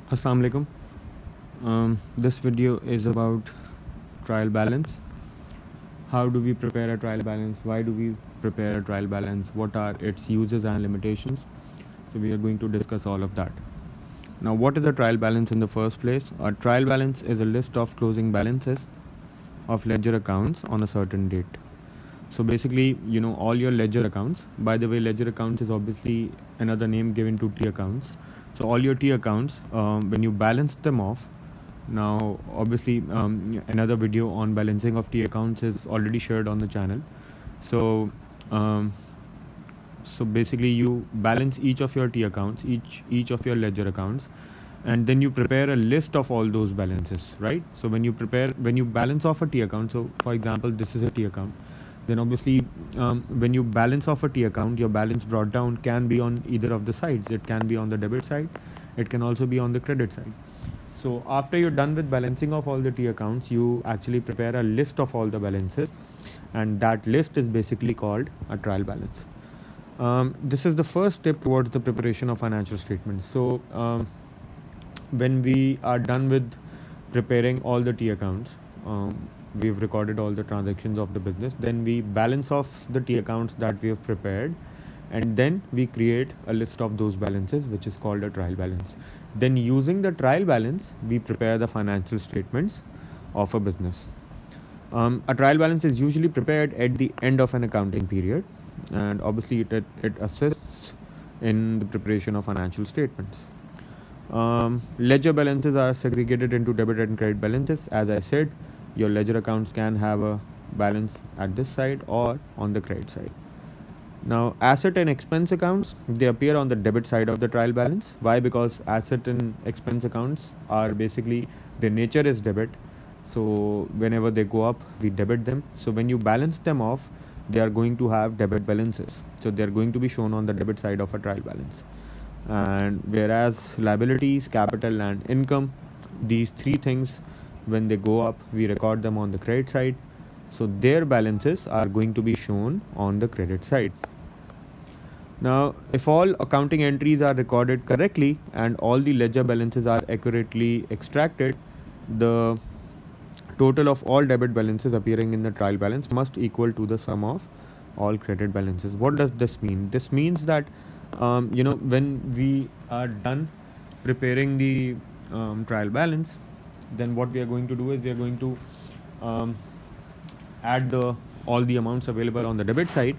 Assalamu alaikum. This video is about trial balance. How do we prepare a trial balance? Why do we prepare a trial balance? What are its uses and limitations? So we are going to discuss all of that. Now, what is a trial balance in the first place? A trial balance is a list of closing balances of ledger accounts on a certain date. So basically, all your ledger accounts. By the way, ledger accounts is obviously another name given to T accounts. So all your T accounts, when you balance them off, now obviously another video on balancing of T accounts is already shared on the channel. So um, so basically you balance each of your T accounts, each of your ledger accounts, and then you prepare a list of all those balances, right? So when you balance off a T account, so for example this is a T account, then obviously when you balance off a T account, your balance brought down can be on either of the sides. It can be on the debit side, it can also be on the credit side. So after you're done with balancing of all the T accounts, you actually prepare a list of all the balances, and that list is basically called a trial balance. This is the first step towards the preparation of financial statements. So when we are done with preparing all the T accounts, we've recorded all the transactions of the business, then we balance off the T accounts that we have prepared, and then we create a list of those balances, which is called a trial balance. Then using the trial balance, we prepare the financial statements of a business. A trial balance is usually prepared at the end of an accounting period, and obviously it assists in the preparation of financial statements. Ledger balances are segregated into debit and credit balances. As I said, your ledger accounts can have a balance at this side or on the credit side. Now, asset and expense accounts, they appear on the debit side of the trial balance. Why? Because asset and expense accounts are basically, their nature is debit. So whenever they go up, we debit them. So when you balance them off, they are going to have debit balances. So they are going to be shown on the debit side of a trial balance. And whereas liabilities, capital and income, these three things, when they go up, we record them on the credit side. So their balances are going to be shown on the credit side. Now, if all accounting entries are recorded correctly and all the ledger balances are accurately extracted, the total of all debit balances appearing in the trial balance must equal to the sum of all credit balances. What does this mean? This means that when we are done preparing the trial balance, then what we are going to do is we are going to um, add all the amounts available on the debit side,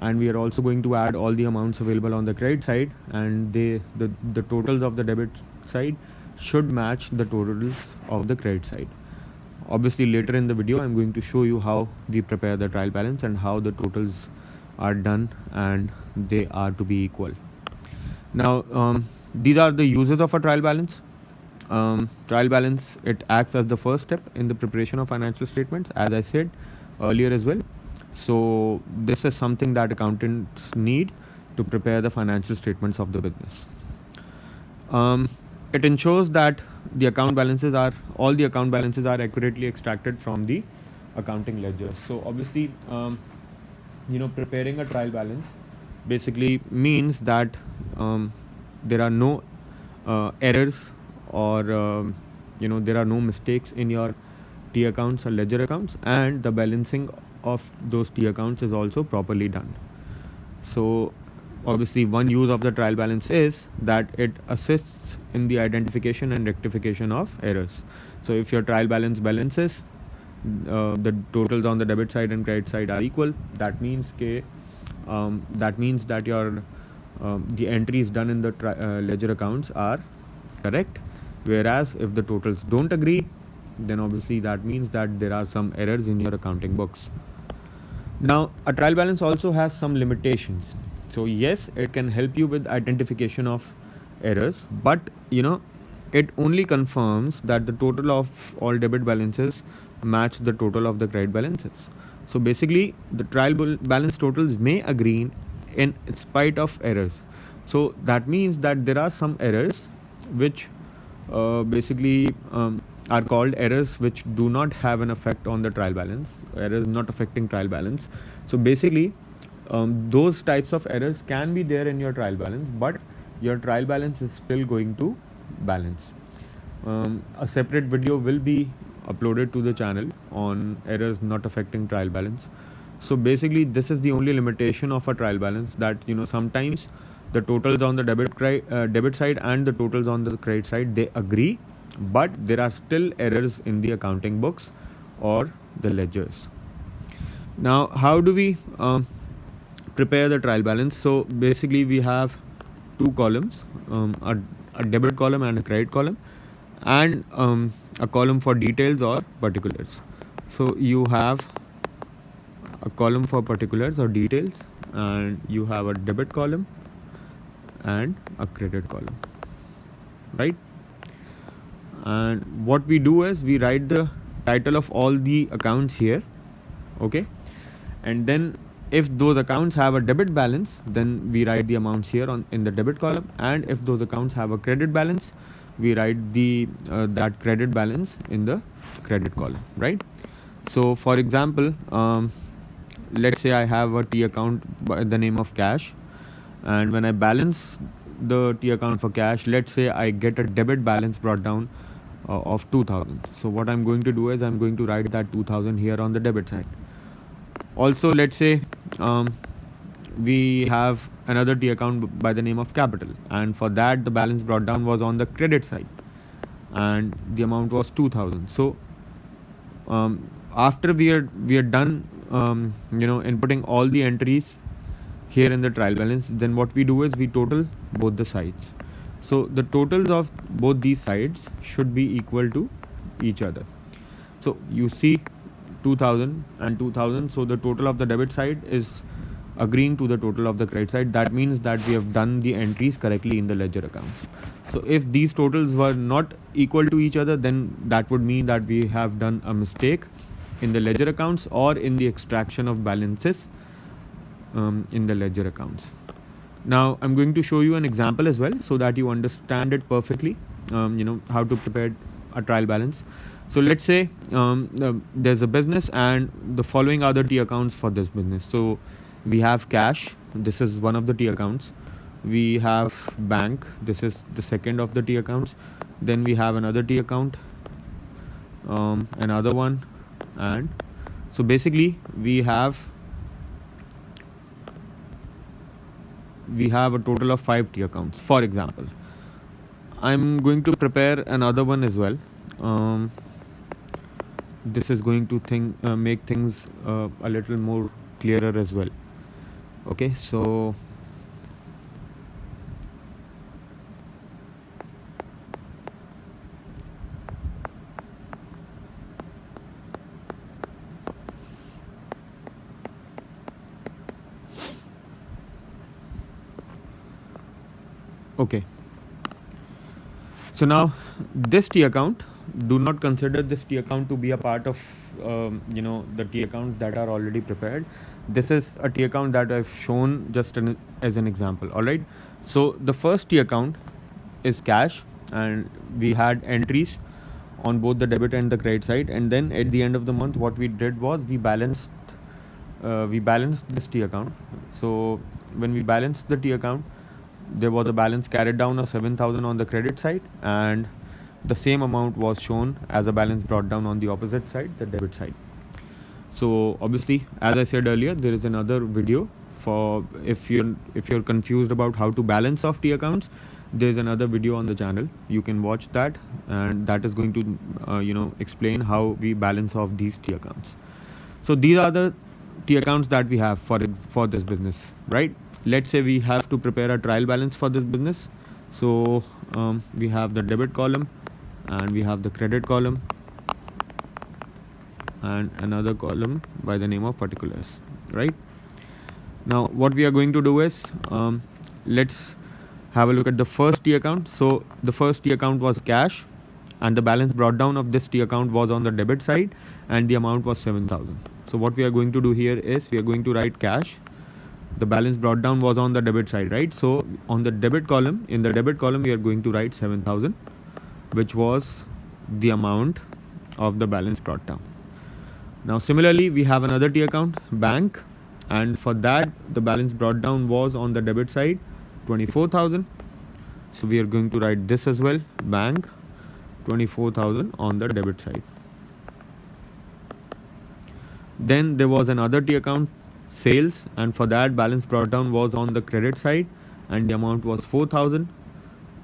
and we are also going to add all the amounts available on the credit side, and the totals of the debit side should match the totals of the credit side. Obviously later in the video I'm going to show you how we prepare the trial balance and how the totals are done and they are to be equal. Now these are the uses of a trial balance. Trial balance, it acts as the first step in the preparation of financial statements, as I said earlier as well. So this is something that accountants need to prepare the financial statements of the business. It ensures that all the account balances are accurately extracted from the accounting ledgers. So obviously, preparing a trial balance basically means that there are no errors, or there are no mistakes in your T accounts or ledger accounts, and the balancing of those T accounts is also properly done. So obviously one use of the trial balance is that it assists in the identification and rectification of errors. So if your trial balance balances, the totals on the debit side and credit side are equal, that means that your the entries done in the ledger accounts are correct. Whereas if the totals don't agree, then obviously that means that there are some errors in your accounting books. Now, a trial balance also has some limitations. So yes, it can help you with identification of errors, but it only confirms that the total of all debit balances match the total of the credit balances. So basically, the trial balance totals may agree in spite of errors. So that means that there are some errors which basically are called errors which do not have an effect on the trial balance, errors not affecting trial balance. So basically, those types of errors can be there in your trial balance, but your trial balance is still going to balance. A separate video will be uploaded to the channel on errors not affecting trial balance. So basically this is the only limitation of a trial balance, that sometimes the totals on the debit side and the totals on the credit side, they agree, but there are still errors in the accounting books or the ledgers. Now how do we prepare the trial balance? So basically we have two columns, a debit column and a credit column, and a column for details or particulars. So you have a column for particulars or details, and you have a debit column and a credit column, right? And what we do is we write the title of all the accounts here, okay, and then if those accounts have a debit balance, then we write the amounts here in the debit column, and if those accounts have a credit balance, we write the that credit balance in the credit column, right? So for example, let's say I have a T account by the name of cash, and when I balance the T account for cash, let's say I get a debit balance brought down of 2000. So what I'm going to do is I'm going to write that 2000 here on the debit side. Also, let's say we have another T account by the name of capital, and for that the balance brought down was on the credit side and the amount was 2000. So after we are done inputting all the entries here in the trial balance, then what we do is we total both the sides. So the totals of both these sides should be equal to each other. So you see 2000 and 2000, so the total of the debit side is agreeing to the total of the credit side. That means that we have done the entries correctly in the ledger accounts. So if these totals were not equal to each other, then that would mean that we have done a mistake in the ledger accounts or in the extraction of balances in the ledger accounts. Now I'm going to show you an example as well, so that you understand it perfectly, how to prepare a trial balance. So let's say there's a business and the following are the T accounts for this business. So we have cash, this is one of the T accounts. We have bank, this is the second of the T accounts. Then we have another T account, another one, and so basically we have a total of 5 T accounts. For example, I'm going to prepare another one as well. This is going to make things a little more clearer as well. Okay, so okay, so now this T account, do not consider this T account to be a part of the T accounts that are already prepared. This is a T account that I've shown just as an example. All right, so the first T account is cash, and we had entries on both the debit and the credit side, and then at the end of the month what we did was we balanced this T account. So when we balanced the T account, there was a balance carried down of 7000 on the credit side, and the same amount was shown as a balance brought down on the opposite side, the debit side. So obviously, as I said earlier, there is another video for if you're confused about how to balance off T accounts. There is another video on the channel, you can watch that, and that is going to explain how we balance off these T accounts. So these are the T accounts that we have for this business, right? Let's say we have to prepare a trial balance for this business. So we have the debit column, and we have the credit column, and another column by the name of particulars, right? Now what we are going to do is let's have a look at the first T account. So the first T account was cash, and the balance brought down of this T account was on the debit side, and the amount was 7000. So what we are going to do here is we are going to write cash. The balance brought down was on the debit side, right? So on the debit column, in the debit column, we are going to write 7000, which was the amount of the balance brought down. Now similarly, we have another T account, bank, and for that the balance brought down was on the debit side 24000, So we are going to write this as well, bank 24,000 on the debit side. Then there was another T account, sales, and for that balance brought down was on the credit side and the amount was 4,000.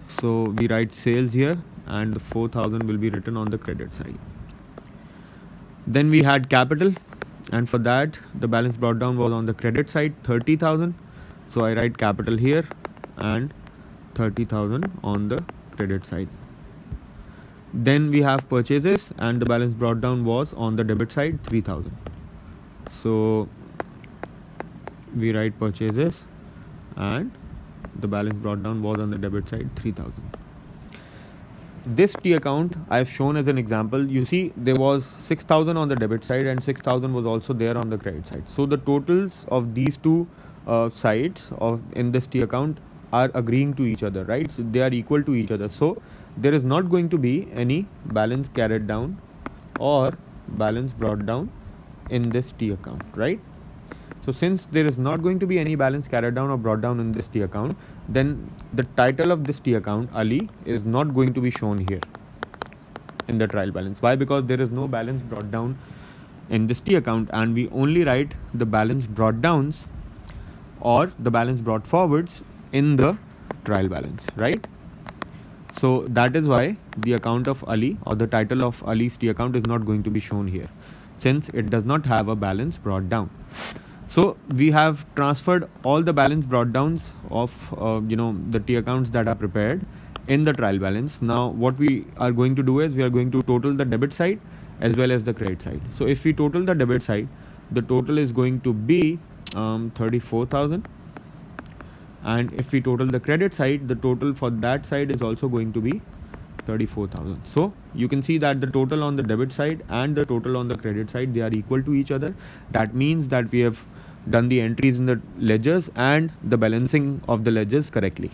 So we write sales here and the 4,000 will be written on the credit side. Then we had capital, and for that the balance brought down was on the credit side, 30,000. So I write capital here and 30,000 on the credit side. Then we have purchases, and the balance brought down was on the debit side, 3,000. So we write purchases and the balance brought down was on the debit side, 3,000. This T account I've shown as an example. You see there was 6,000 on the debit side and 6,000 was also there on the credit side. So the totals of these two sides of in this T account are agreeing to each other, right? So they are equal to each other. So there is not going to be any balance carried down or balance brought down in this T account, right? So since there is not going to be any balance carried down or brought down in this T account, then the title of this T account, Ali, is not going to be shown here in the trial balance. Why? Because there is no balance brought down in this T account, and we only write the balance brought downs or the balance brought forwards in the trial balance, right? So that is why the account of Ali or the title of Ali's T account is not going to be shown here, since it does not have a balance brought down. So we have transferred all the balance brought downs of the T accounts that are prepared in the trial balance. Now what we are going to do is we are going to total the debit side as well as the credit side. So if we total the debit side, the total is going to be 34,000, and if we total the credit side, the total for that side is also going to be 34,000. So you can see that the total on the debit side and the total on the credit side, they are equal to each other. That means that we have done the entries in the ledgers and the balancing of the ledgers correctly.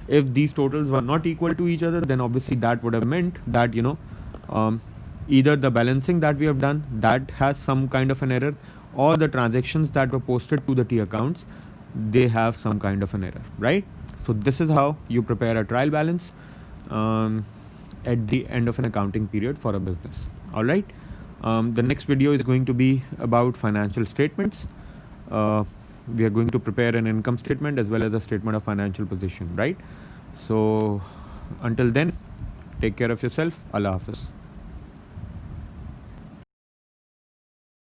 If these totals were not equal to each other, then obviously that would have meant that either the balancing that we have done, that has some kind of an error, or the transactions that were posted to the T accounts, they have some kind of an error, right? So this is how you prepare a trial balance at the end of an accounting period for a business. All right. The next video is going to be about financial statements. We are going to prepare an income statement as well as a statement of financial position, right? So until then, take care of yourself. Allah Hafiz.